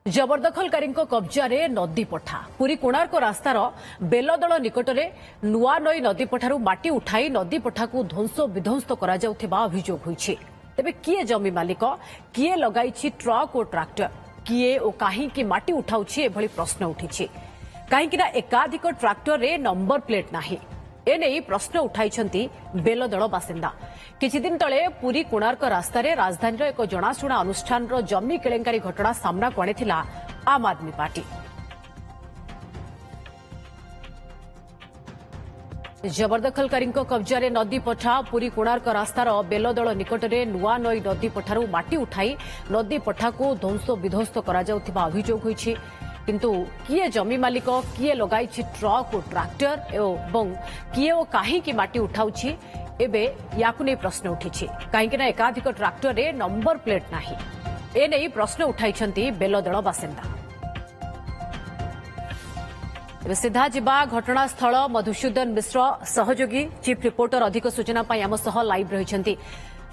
जबरदखलकारी कब्जा नदी पठा पुरी कोणार्क रास्तार बेलदल निकटने नुआ नई नदी पठार माटी उठाई नदी पठा को ध्वंस विध्वंस अभियोग होइछि। तेबे किए जमी मालिक किए लगाइछि ट्रक और ट्रैक्टर किए और कहीं माटी उठाउछि एभली प्रश्न उठिछि। कहीं एकाधिक ट्रैक्टर रे नंबर प्लेट नाही एने प्रश्न उठाई बेलदल बासिंदा। किछि दिन तले पुरी कोणार्क रास्तार राजधानी एक जनाशुना अनुष्ठान जमी केलेंकारी घटना सामना को आनिथिला आम आदमी पार्टी। जबरदखलकारी कब्जा नदी पठा पुरी कोणार्क रास्तार बेलदल निकटने नुआ नई नदी पठार माटी उठाई नदी पठा को ध्वंस विध्वंस अभियोग होइछि। किंतु किए जमी मालिक किए लगाइछि ट्रक और ट्रैक्टर एवं किए और कहीं माटी उठाउछि एबे याकु नै प्रश्न उठिछि। कहीं एकाधिक ट्रैक्टर रे नंबर प्लेट नाही एने प्रश्न उठाइछंती बेलदल बासिंदा। सीधा जिबा घटनास्थल मधुसूदन मिश्र सहयोगी चीफ रिपोर्टर अधिक सूचना पाई आम सह लाइव रहिछंती।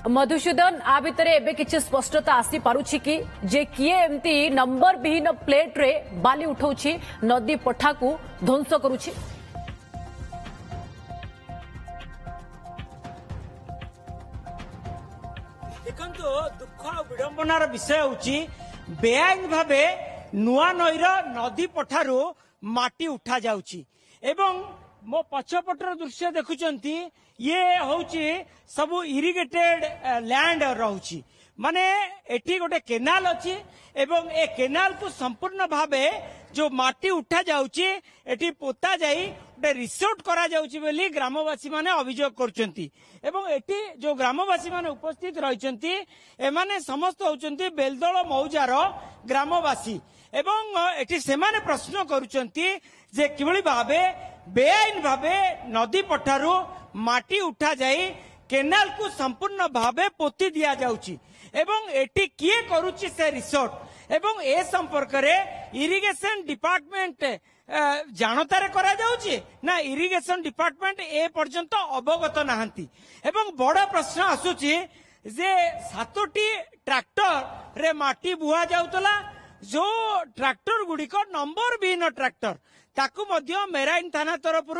मधुसूदन आ भितरे एबे किछि स्पष्टता आसी पारुछि कि जे किए एमती नंबर विहीन प्लेट रे बाली उठाउछि नदी पठा को ध्वंस करूछि। देखंतु दुख विडंबनार विषय होछि बेआईन भावे नुआ नईर नदी पठारू माटी उठा जाउछि एवं मो पछपटर दृश्य देखुचंती ये होउछि सब इरिगेटेड लैंड रहउछि माने एठी गोटे केनाल अछि एवं ए केनाल को संपूर्ण भावे जो माटी उठा जाउछि एठी पोता जाई गोटे रिसोर्ट करा जाउछि बोली ग्रामवासी माने अभियोग करचंती एवं एठी जो ग्रामवासी माने उपस्थित रहिचंती एमाने समस्त होचंती बेलदल मौजार ग्रामवासी एवं एठी सेमाने प्रश्न करूचंती जे किभଳି भावे बेआईन भावे नदी पठारू माटी उठा जाई केनाल को संपूर्ण भावे पोती दिया जाउछि एवं एटी किए करूछि से रिसोर्ट एवं ए संपर्क रे इरिगेशन डिपार्टमेंट जानतारे करा जाउछि ना इरिगेशन डिपार्टमेंट ए पर्यंत अवगत नाहंती एवं बड़ प्रश्न आसुछि जे 7टी ट्रैक्टर रे माटी बुआ जाउतला जो ट्रैक्टर गुड़िक नंबर विहीन ट्रैक्टर ताकू मध्य मेराइन थाना तरफ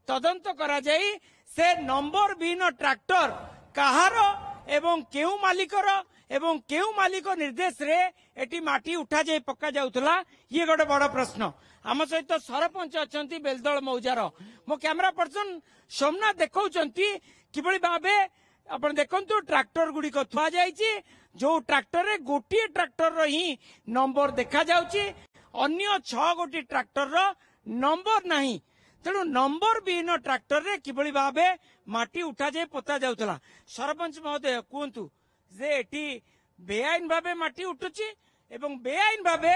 तदंत करा जाई से नंबर विहीन ट्रैक्टर कहार एवं केउ मालिकर एवं केउ मालिक निर्देश रे एटी माटी उठा जाई पक्का जाउतला ये गोटे बड़ प्रश्न। आम सहित सरपंच अछंती बेलदल मौजार मो कैमरा पर्सन सोमनाथ देखौचंती किभଳି भाबे आपण देखंतु ट्रैक्टर गुड़िक थुआ जाईची जो ट्रैक्टर रे गोटी ट्रैक्टर रो ही नंबर देखा जाउची अन्य 6 गोटी ट्रैक्टर रो नंबर नहीं तेणु नंबर विहीन ट्रैक्टर रे किभଳି भाबे माटी उठा जाए पोता जाउतला। सरपंच महोदय कहतु जे एटी बेआईन भाबे माटी उठुची एवं बेआईन भाबे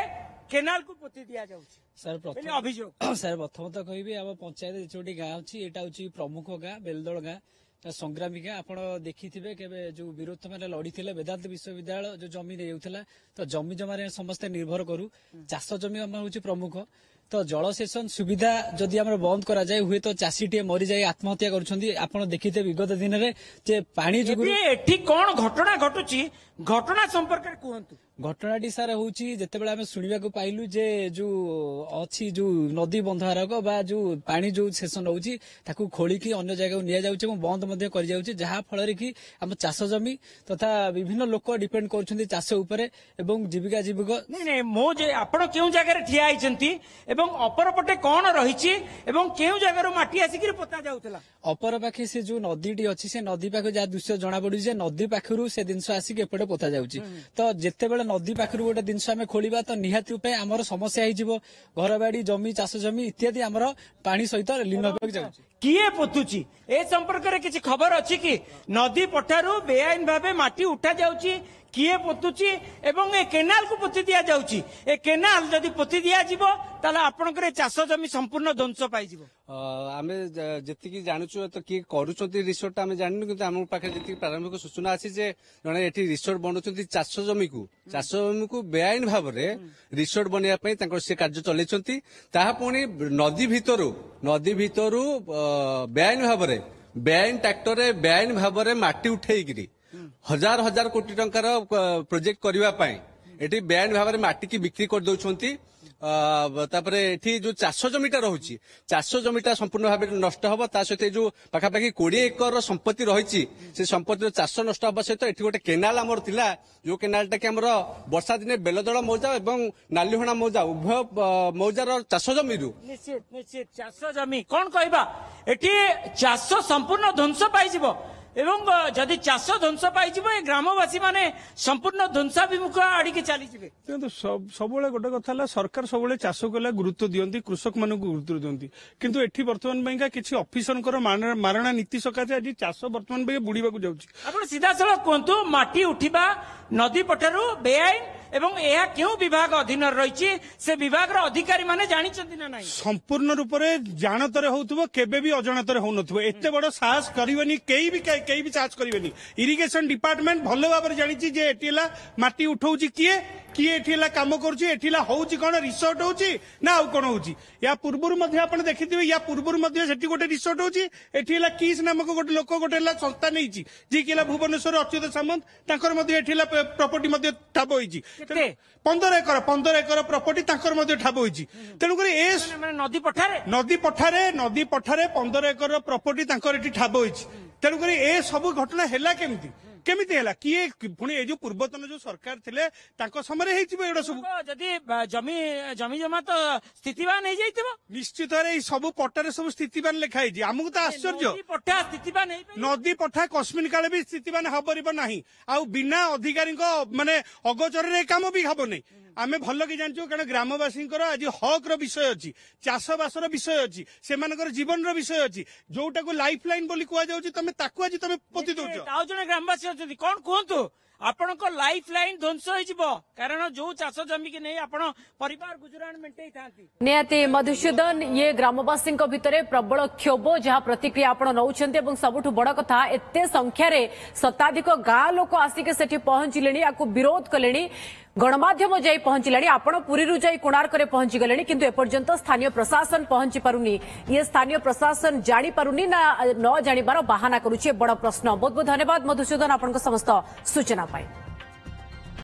केनाल को पोती दिया जाउची सर प्रथम अभियोग सर प्रथमतः कहबी आम पंचायत जोटी गाँ अछि एटा होची प्रमुख गाँ बेलदल गाँ संग्रामी गाँ आपण देखिथिबे केबे जो विरोध माने लड़ीथिले वेदांत विश्वविद्यालय जो जमी नेउथला तो जमी जमारे समस्ते निर्भर करू चाष जमी हम होची प्रमुख तो जलसेचन सुविधा जदि आम बंद करा जाए हुए तो चाषी टे मरी जाए आत्महत्या करुछंती आपण देखिथे विगत दिन रे जे पानी जुगुरु एठी कोन घटना घटुची घटना संपर्क रे कहंतु। घटनाटी सार होची जेतेबेला आमे सुनिबा को पाइलु जे जो अछि जो नदी बंधारक बा जो पानी जो सेशन होची ताकू खोली की अन्य जगह निया जाउची एवं बंद मध्ये करि जाउची जहा फल रे की हम चाष जमी तथा विभिन्न लोक डिपेंड करछंती चाष उपरे एवं जीविका जीविक नहीं नहीं मो जे आपण केउ जगह रे ठिया आइचंती एवं अपर पटे कोन रहिची एवं केउ जगह रो माटी आसी पोता जाउतला अपर पाखे से जो नदीटी अच्छी से नदी पाखे जहाँ दृश्य जना पड़ी जे नदी पाखरु से जिनस आसिक एपटे पोता जाउची तो जेतेबेले नदी पाखरु गोटे जिनस आमे खोलिबा तो निहाती उपाय हमर समस्या हो जिवो घर बाड़ी जमी चाष जमी इत्यादि हमर पानी सहित लीन होबाक जाउची किए पोतुची ए संपर्क रे किछि खबर अछि कि नदी पठारू बेआईन भाबे माटी उठा जाउची किए पोतुची एवं ए केनाल को पोती दिया जाउची ए केनाल जदि पोती दिया जिवो ताला आपनकर चाष जमी संपूर्ण ध्वंस पाई जिवो। आमे जेतिकी जानुछु तो किए करूचंती रिसोर्ट आमे जानिनु किंतु हम पाखे जेतिकी प्रारंभिक सूचना अछि जे जणे एठी रिसोर्ट बनुचंती चाष जमी को बेआईन भाव रे रिसोर्ट बनिया पई तांकर से कार्य चलेचंती ताहा पुनी नदी भितरु बेआईन भाव रे बेआईन ट्रैक्टर रे बेआईन भाव रे माटी उठेइगिरी हजार हजार कोटी टंकार प्रोजेक्ट करबा पई एटी बेआईन भाव में माटी की बिक्री कर दौरान तापरे एठी जो चाष जमीटा रहुची चाष जमीटा संपूर्ण भाव नष्ट हम ता सहित जो पाखापाखि 20 एकर संपत्ति रही से संपत्ति चाष नष्ट हवा सहित एठी गोटे केनाल आमर थिला जो केनालटा कि आमर वर्षा दिने बेलदड़ मौजा एवं नालीहणा मौजा उभय मौजार चाष जमी निश्चित निश्चित चाष जमी कौन कहबा एठी चाष संपूर्ण ध्वंस पाइजिबो एवं जदि चाष ध्वंस पाइजिबो ए ग्रामवासी माने संपूर्ण ध्वंसाभिमुख आड़ी के चली जिवे सब गोटे कथा सरकार सब चाष कला गुरुत्व दियंती कृषक मान गुरुत्व दियंती किंतु एठी वर्तमान पाइका किछि ऑफिसरनकर मारणा नीति सकाशे आज चाष वर्तमान पाइका बुड़ीबा को जाउची आपण सीधा सड़क कहतु माटी उठिबा नदी पठारु बेआईन एवं यह क्यों विभाग अधीन रही से विभाग अधिकारी माने जानी ना नहीं संपूर्ण रूप से जानतर होउथबो केबे भी अजाणतर होउनथबो एते बड़ साहस करबेनी केई भी साहस करबेनी इरिगेशन डिपार्टमेंट भलो भाबरे जानिछि जे एटिला माटी उठौछि किए एटिला काम करूछि एटिला होउछि कोन रिसोर्ट होउछि ना आउ कोन होउछि या पूर्वरु मध्ये आपण देखिथिबे या पूर्वरु मध्ये सेठी गोटे रिसोर्ट होउछि एटिला किस नामक गोटे लोक गोटेला संस्था नैछि जे किला भुवनेश्वर अच्युत सामंत ताकर मध्ये एटिला प्रॉपर्टी मध्ये ठाब होइछि 15 एकर प्रॉपर्टी ताकर मध्ये ठाब होइछि तेणुकर ए नदी पठारे 15 एकर प्रॉपर्टी ताकर एठी ठाब होइछि तेणुकर ए सब घटना हैला केमिति हैला किए पुणी ए जो पूर्वतन जो सरकार थिले ताको समय हेइथिबो एडा सब जदी जमी जमा तो स्थितिवान हे जाइथिबो निश्चित रे सब पट्टारे सब स्थितिवान लिखा हेछि हमहु तो आश्चर्य पट्टा स्थितिवान हे नदी पट्टा कस्मिन काले भी स्थितिवान हबरिबो नाही आ बिना अधिकारी माने अगोचर रे काम भी हबो नै आमे भल कि जानछु कारण ग्रामवासी आज हक रो विषय अछि चाषबासर विषय अछि सेमानकर जीवन रो विषय अछि जोटा को लाइफ लाइन बोली कुआ जाउछि तमे ताकु आज तमे पोति दोछ आउ जने ग्रामवासी अछि कोन कहंतु आपण को लाइफ लाइन ध्वंस होइजिबो कारण जो चाष जमी के नै आपण परिवार गुजरान मेंटेई थांती नियति मधुसूदन ये ग्रामवासी भितरे प्रबल क्षोभ जहाँ प्रतिक्रिया आपण नौछन्ते एवं सबुठु बड़ कथा एते संख्या रे शताधिक गाँ लोक आसिके सेठी पहुंचिलेनी याकु विरोध कलेनी गणमाध्यम जाई पहुंचिलानी आपण पुरीरु जाई कोणार्क रे पहुंची गलेनी किंतु एपर्यंत स्थानीय प्रशासन पहुंची पारुनी ये स्थानीय प्रशासन जानी पारुनी ना न जानिबार बहाना करूछि बड़ प्रश्न बहुत बहुत धन्यवाद मधुसूदन आपन समस्त सूचना पाई।